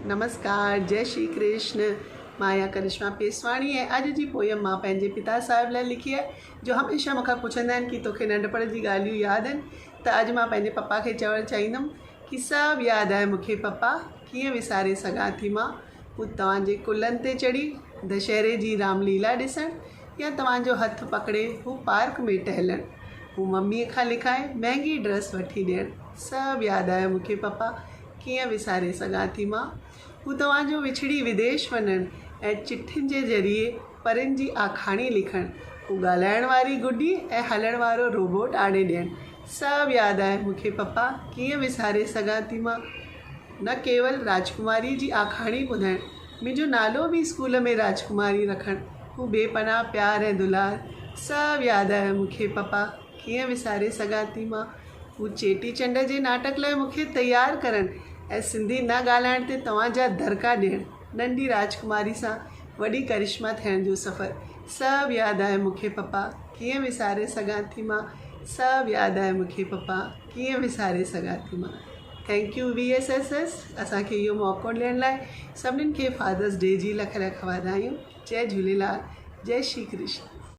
नमस्कार, जय श्री कृष्ण। माया करिश्मा पेसवाणी है। अॼु जी पोयम मां पंहिंजे पिता साहिब लाइ लिखी आहे, जो हमेशह मूंखां पुछंदा आहिनि कि तोखे नंढपण जी ॻाल्हियूं यादि आहिनि। त अॼु मां पंहिंजे पप्पा खे चवणु चाहींदमि कि सभु यादि आहे मूंखे पप्पा, कीअं विसारे सघां थी मां। हू तव्हांजे कुलनि ते चढ़ी दशहरे जी रामलीला ॾिसणु, या तव्हांजो हथु पकड़े हू पार्क में टहलणु, हू मम्मीअ खां लिखाए महांगी ड्रेस वठी ॾियणु। सभु यादि आहे मूंखे पप्पा, कीअं विसारे सघां थी मां। हू तव्हांजो विछड़ी विदेश वञणु ऐं चिठियुनि जे ज़रिए परनि जी आखाणी लिखणु, हू ॻाल्हाइण वारी गुॾी ऐं हलण वारो रोबोट आणे ॾियणु। सभु यादि आहे मूंखे पप्पा, कीअं विसारे सघां थी मां। न केवल राजकुमारी जी आखाणी ॿुधाइणु, मुंहिंजो नालो बि स्कूल में राजकुमारी रखणु, हू बेपनाह प्यार ऐं दुलार। सभु यादि आहे मूंखे पप्पा, कीअं विसारे सघां थी मां। हू चेटीचंड जे नाटक लाइ मूंखे तयारु करणु ऐं सिंधी न ॻाल्हाइण ते तव्हांजा दड़का ॾियणु, नंढी राजकुमारी सां वॾी करिश्मा थियण जो सफ़रु। सभु यादि आहे मूंखे पप्पा, कीअं विसारे सघां थी मां। सभु यादि आहे मूंखे पप्पा, कीअं विसारे सघां थी मां। थैंक यू VSSS असांखे इहो मौक़ो ॾियण लाइ। सभिनीनि खे फादर्स डे जी लख लख वाधायूं। जय झूलेलाल, जय श्री कृष्ण।